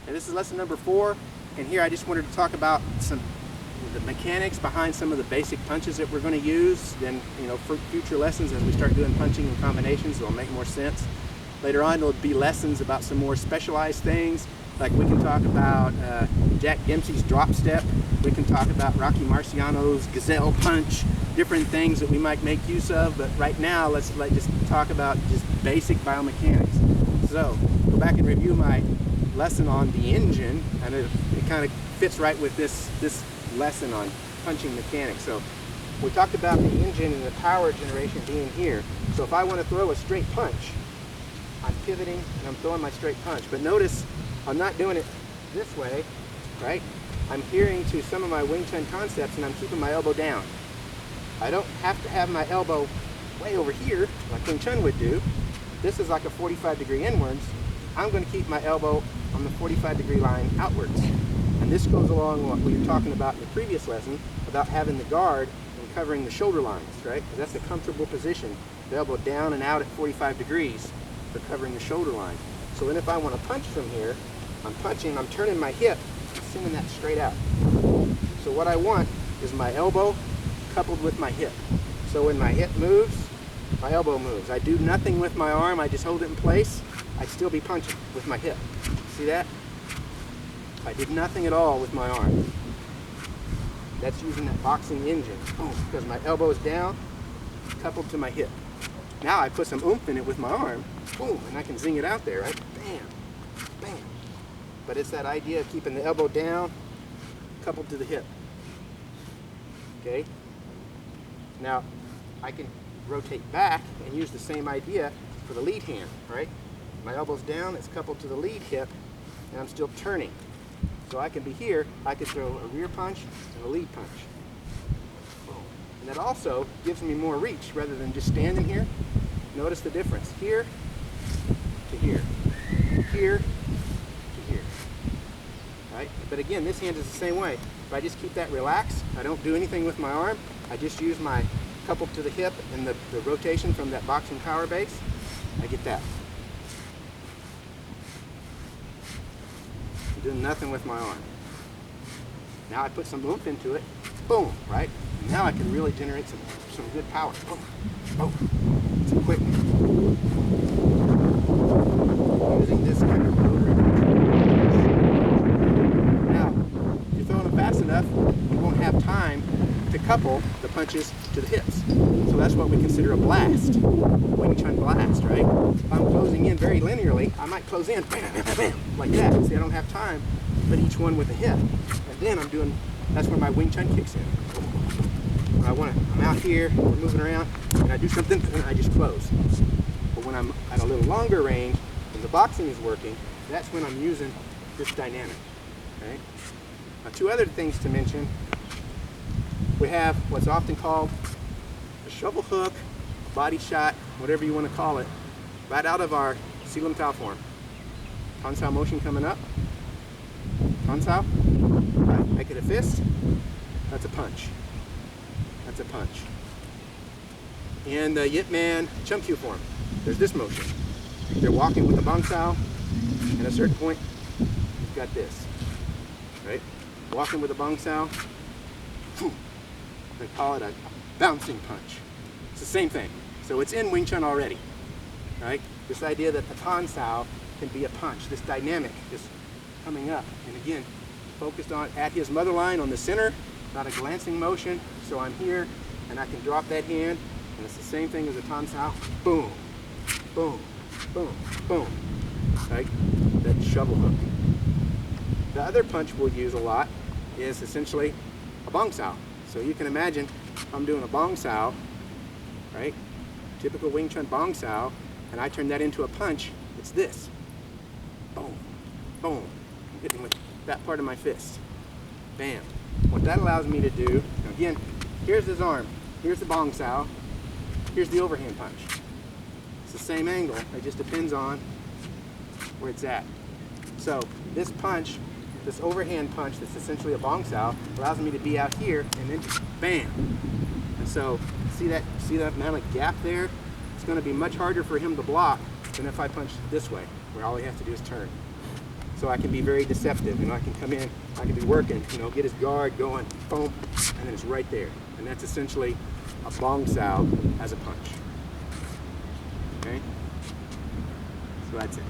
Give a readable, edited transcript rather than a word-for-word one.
And this is lesson number 4, and here I just wanted to talk about the mechanics behind some of the basic punches that we're going to use. Then, for future lessons, as we start doing punching and combinations, it'll make more sense. Later on, there'll be lessons about some more specialized things, like we can talk about Jack Dempsey's drop step. We can talk about Rocky Marciano's gazelle punch, different things that we might make use of. But right now, let's just talk about just basic biomechanics. So, go back and review my lesson on the engine, and it kind of fits right with this lesson on punching mechanics. So we talked about the engine and the power generation being here. So if I want to throw a straight punch, I'm pivoting and I'm throwing my straight punch. But notice I'm not doing it this way, right? I'm adhering to some of my Wing Chun concepts, and I'm keeping my elbow down. I don't have to have my elbow way over here like Wing Chun would do. This is like a 45-degree inwards. I'm going to keep my elbow on the 45-degree line outwards. And this goes along with what we were talking about in the previous lesson about having the guard and covering the shoulder lines, right? Because that's a comfortable position. The elbow down and out at 45 degrees for covering the shoulder line. So then if I want to punch from here, I'm turning my hip, and sending that straight out. So what I want is my elbow coupled with my hip. So when my hip moves, my elbow moves. I do nothing with my arm, I just hold it in place. I'd still be punching with my hip. See that? I did nothing at all with my arm. That's using that boxing engine. Boom, because my elbow is down, coupled to my hip. Now I put some oomph in it with my arm, boom, and I can zing it out there, right? Bam, bam. But it's that idea of keeping the elbow down, coupled to the hip. Okay? Now, I can rotate back and use the same idea for the lead hand, right? My elbow's down, it's coupled to the lead hip, and I'm still turning. So I can be here, I could throw a rear punch and a lead punch. Boom. And that also gives me more reach rather than just standing here. Notice the difference. Here to here. Here to here. Right? But again, this hand is the same way. If I just keep that relaxed, I don't do anything with my arm, I just use my coupled to the hip and the rotation from that boxing power base, I get that. I'm doing nothing with my arm. Now I put some oomph into it, boom, right? And now I can really generate some good power. Boom, boom. It's quick. Using this kind of rotary. Now, if you're throwing them fast enough, you won't have time to couple the punches to the hips. So that's what we consider a blast, Wing Chun blast, right? If I'm closing in very linearly, I might close in, bam, bam, bam, bam, like that. See, I don't have time to put each one with a hip. And then that's where my Wing Chun kicks in. When I'm out here, we're moving around, and I do something, and I just close. But when I'm at a little longer range, and the boxing is working, that's when I'm using this dynamic, right? Now, 2 other things to mention. We have what's often called a shovel hook, a body shot, whatever you want to call it, right out of our Silam Tao form. Tan Sao motion coming up. Tan Sao. Right, make it a fist. That's a punch. That's a punch. In the Yip Man Chum Kyu form, there's this motion. They're walking with the Bong Sao, and at a certain point, you've got this. Right? Walking with the Bong Sao. They call it a bouncing punch. It's the same thing. So it's in Wing Chun already, right? This idea that the Tan Sao can be a punch, this dynamic is coming up. And again, focused on at his mother line on the center, not a glancing motion. So I'm here, and I can drop that hand, and it's the same thing as a Tan Sao. Boom, boom, boom, boom, right? That shovel hook. The other punch we'll use a lot is essentially a Bong Sao. So you can imagine I'm doing a Bong Sao, right? Typical Wing Chun Bong Sao, and I turn that into a punch. It's this. Boom, boom. I'm hitting with that part of my fist. Bam. What that allows me to do, again, here's his arm. Here's the Bong Sao. Here's the overhand punch. It's the same angle. It just depends on where it's at. So this punch, this overhand punch that's essentially a Bong Sao, allows me to be out here and then just bam. And so see that amount of gap there? It's going to be much harder for him to block than if I punch this way, where all he has to do is turn. So I can be very deceptive. I can come in, I can be working, get his guard going, boom, and then it's right there. And that's essentially a bong sao as a punch. Okay? So that's it.